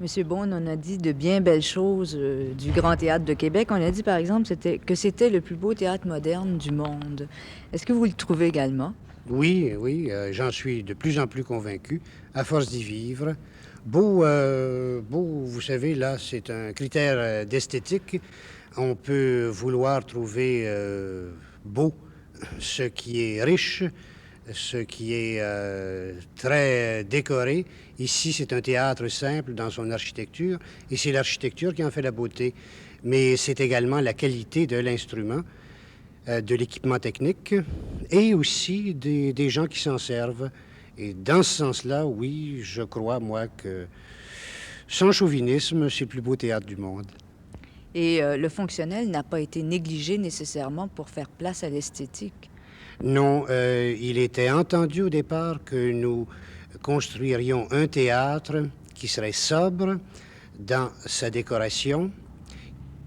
Monsieur Beaune, on a dit de bien belles choses du Grand Théâtre de Québec. On a dit, par exemple, que c'était le plus beau théâtre moderne du monde. Est-ce que vous le trouvez également? Oui, oui, j'en suis de plus en plus convaincu, à force d'y vivre. Beau, vous savez, là, c'est un critère d'esthétique. On peut vouloir trouver beau ce qui est riche, ce qui est très décoré. Ici, c'est un théâtre simple dans son architecture, et c'est l'architecture qui en fait la beauté. Mais c'est également la qualité de l'instrument, de l'équipement technique et aussi des gens qui s'en servent. Et dans ce sens-là, oui, je crois, moi, que sans chauvinisme, c'est le plus beau théâtre du monde. Et le fonctionnel n'a pas été négligé nécessairement pour faire place à l'esthétique. Non, il était entendu au départ que nous construirions un théâtre qui serait sobre dans sa décoration,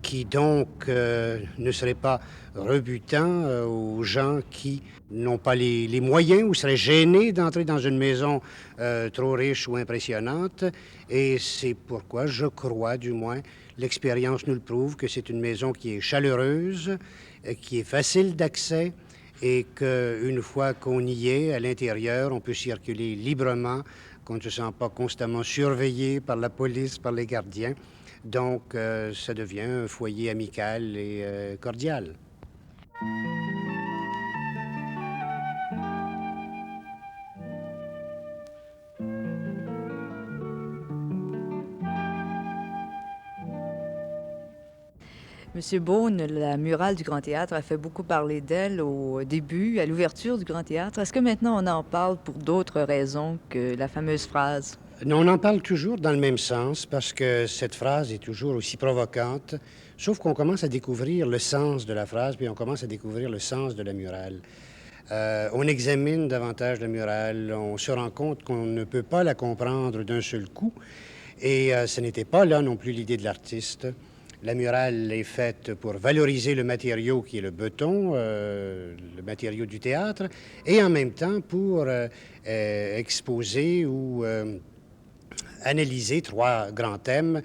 qui donc ne serait pas rebutant aux gens qui n'ont pas les moyens ou seraient gênés d'entrer dans une maison trop riche ou impressionnante. Et c'est pourquoi je crois, du moins, l'expérience nous le prouve, que c'est une maison qui est chaleureuse, qui est facile d'accès et qu'une fois qu'on y est, à l'intérieur, on peut circuler librement, qu'on ne se sent pas constamment surveillé par la police, par les gardiens. Donc, ça devient un foyer amical et cordial. Monsieur Beaune, la murale du Grand Théâtre a fait beaucoup parler d'elle au début, à l'ouverture du Grand Théâtre. Est-ce que maintenant on en parle pour d'autres raisons que la fameuse phrase? Non, on en parle toujours dans le même sens parce que cette phrase est toujours aussi provocante, sauf qu'on commence à découvrir le sens de la phrase, puis on commence à découvrir le sens de la murale. On examine davantage la murale, on se rend compte qu'on ne peut pas la comprendre d'un seul coup, et ce n'était pas là non plus l'idée de l'artiste. La murale est faite pour valoriser le matériau qui est le béton, le matériau du théâtre, et en même temps pour exposer ou analyser trois grands thèmes: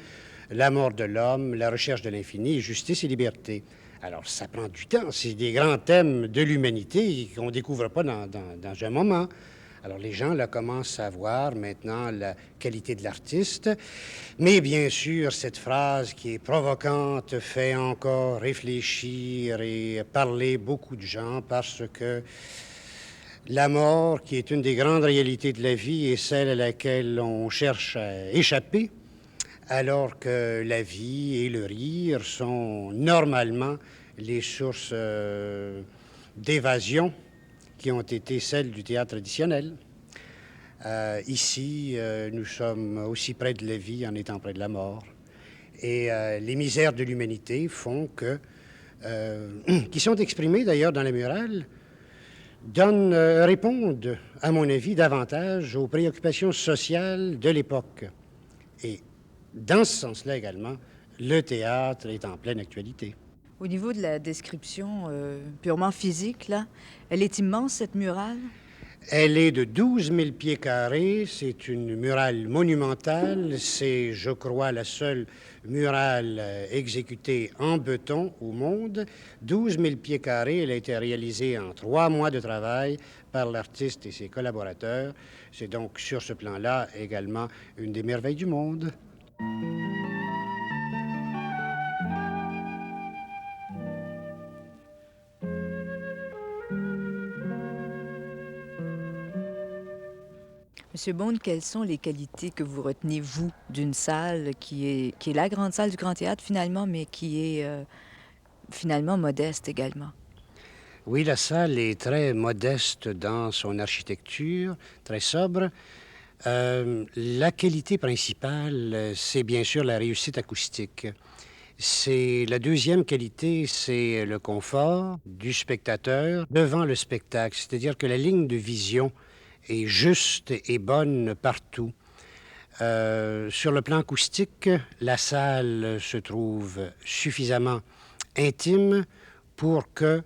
la mort de l'homme, la recherche de l'infini, justice et liberté. Alors, ça prend du temps. C'est des grands thèmes de l'humanité qu'on ne découvre pas dans un moment. Alors, les gens là, commencent à voir maintenant la qualité de l'artiste. Mais bien sûr, cette phrase qui est provocante fait encore réfléchir et parler beaucoup de gens parce que la mort, qui est une des grandes réalités de la vie, est celle à laquelle on cherche à échapper, alors que la vie et le rire sont normalement les sources d'évasion qui ont été celles du théâtre traditionnel. Ici, nous sommes aussi près de la vie en étant près de la mort. Et les misères de l'humanité font que, qui sont exprimées d'ailleurs dans la murale, répondent, à mon avis, davantage aux préoccupations sociales de l'époque. Et dans ce sens-là également, le théâtre est en pleine actualité. Au niveau de la description purement physique, là, elle est immense, cette murale. Elle est de 12 000 pieds carrés. C'est une murale monumentale. C'est, je crois, la seule murale exécutée en béton au monde. 12 000 pieds carrés. Elle a été réalisée en 3 mois de travail par l'artiste et ses collaborateurs. C'est donc, sur ce plan-là, également une des merveilles du monde. Monsieur Beaune, quelles sont les qualités que vous retenez, vous, d'une salle qui est la grande salle du Grand Théâtre, finalement, mais qui est finalement modeste également? Oui, la salle est très modeste dans son architecture, très sobre. La qualité principale, c'est bien sûr la réussite acoustique. C'est la deuxième qualité, c'est le confort du spectateur devant le spectacle, c'est-à-dire que la ligne de vision est juste et bonne partout. Sur le plan acoustique, la salle se trouve suffisamment intime pour que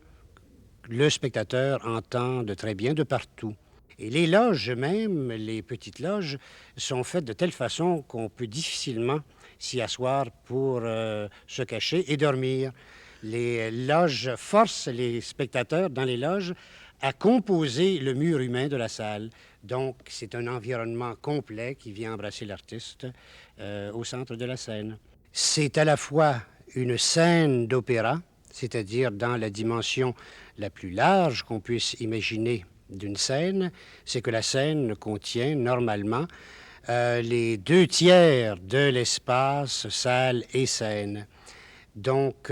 le spectateur entende très bien de partout. Et les loges même, les petites loges, sont faites de telle façon qu'on peut difficilement s'y asseoir pour se cacher et dormir. Les loges forcent les spectateurs dans les loges à composer le mur humain de la salle. Donc, c'est un environnement complet qui vient embrasser l'artiste au centre de la scène. C'est à la fois une scène d'opéra, c'est-à-dire dans la dimension la plus large qu'on puisse imaginer d'une scène, c'est que la scène contient normalement les 2 tiers de l'espace, salle et scène. Donc,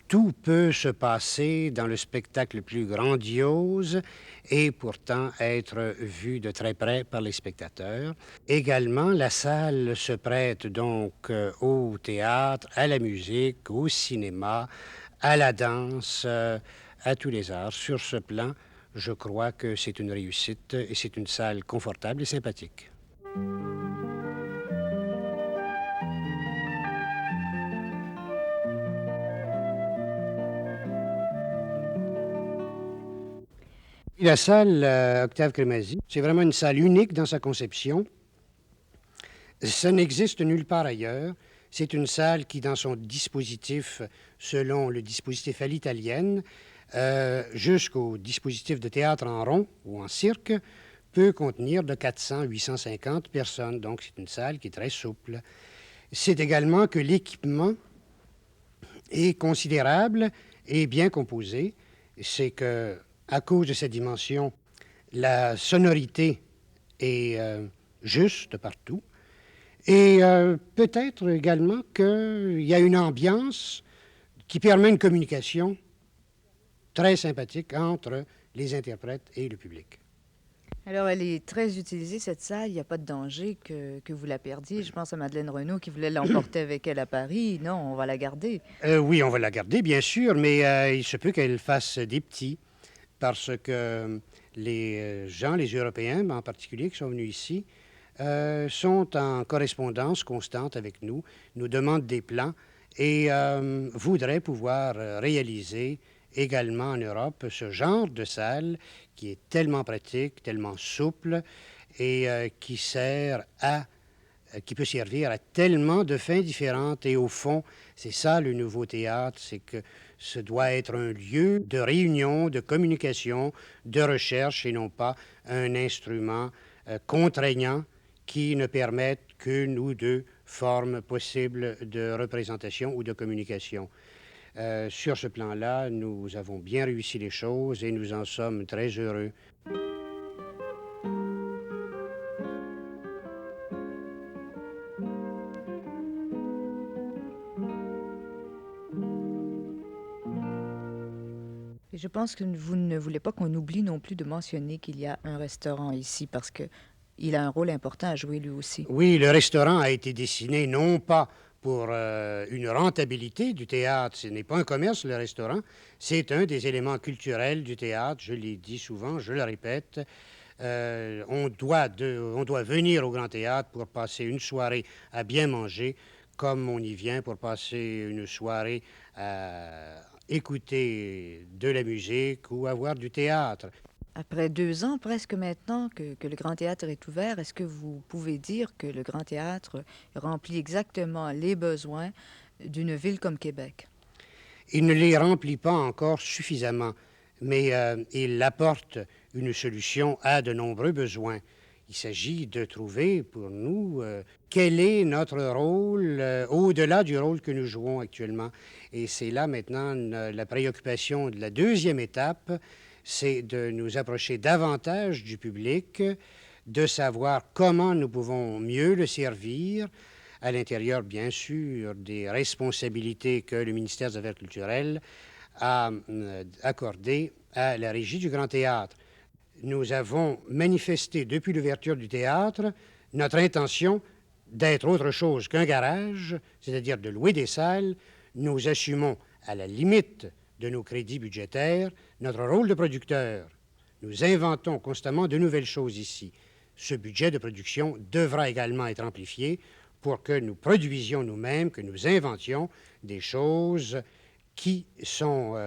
tout peut se passer dans le spectacle le plus grandiose et pourtant être vu de très près par les spectateurs. Également, la salle se prête donc au théâtre, à la musique, au cinéma, à la danse, à tous les arts. Sur ce plan, je crois que c'est une réussite et c'est une salle confortable et sympathique. La salle Octave Crémazie, c'est vraiment une salle unique dans sa conception. Ça n'existe nulle part ailleurs. C'est une salle qui, dans son dispositif, selon le dispositif à l'italienne, jusqu'au dispositif de théâtre en rond ou en cirque, peut contenir de 400 à 850 personnes. Donc, c'est une salle qui est très souple. C'est également que l'équipement est considérable et bien composé. C'est que, à cause de cette dimension, la sonorité est juste partout. Et peut-être également qu'il y a une ambiance qui permet une communication très sympathique entre les interprètes et le public. Alors, elle est très utilisée, cette salle. Il n'y a pas de danger que vous la perdiez. Je pense à Madeleine Renaud qui voulait l'emporter avec elle à Paris. Non, on va la garder. Oui, on va la garder, bien sûr, mais il se peut qu'elle fasse des petits parce que les gens, les Européens en particulier, qui sont venus ici, sont en correspondance constante avec nous, nous demandent des plans et voudraient pouvoir réaliser également en Europe ce genre de salle qui est tellement pratique, tellement souple et qui peut servir à tellement de fins différentes. Et au fond, c'est ça le nouveau théâtre, c'est que ce doit être un lieu de réunion, de communication, de recherche et non pas un instrument contraignant qui ne permette qu'une ou deux formes possibles de représentation ou de communication. Sur ce plan-là, nous avons bien réussi les choses et nous en sommes très heureux. Et je pense que vous ne voulez pas qu'on oublie non plus de mentionner qu'il y a un restaurant ici parce qu'il a un rôle important à jouer lui aussi. Oui, le restaurant a été dessiné non pas pour une rentabilité du théâtre, ce n'est pas un commerce, le restaurant, c'est un des éléments culturels du théâtre, je l'ai dit souvent, je le répète. On doit venir au Grand Théâtre pour passer une soirée à bien manger, comme on y vient pour passer une soirée à écouter de la musique ou à voir du théâtre. Après 2 ans presque maintenant que le Grand Théâtre est ouvert, est-ce que vous pouvez dire que le Grand Théâtre remplit exactement les besoins d'une ville comme Québec? Il ne les remplit pas encore suffisamment, mais il apporte une solution à de nombreux besoins. Il s'agit de trouver pour nous quel est notre rôle au-delà du rôle que nous jouons actuellement. Et c'est là maintenant la préoccupation de la deuxième étape, c'est de nous approcher davantage du public, de savoir comment nous pouvons mieux le servir, à l'intérieur, bien sûr, des responsabilités que le ministère des Affaires culturelles a accordées à la Régie du Grand Théâtre. Nous avons manifesté depuis l'ouverture du théâtre notre intention d'être autre chose qu'un garage, c'est-à-dire de louer des salles. Nous assumons, à la limite de nos crédits budgétaires, notre rôle de producteur. Nous inventons constamment de nouvelles choses ici. Ce budget de production devra également être amplifié pour que nous produisions nous-mêmes, que nous inventions des choses qui sont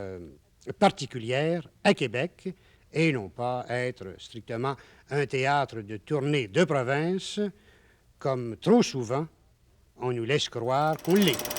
particulières à Québec, et non pas être strictement un théâtre de tournée de province, comme trop souvent on nous laisse croire qu'on l'est.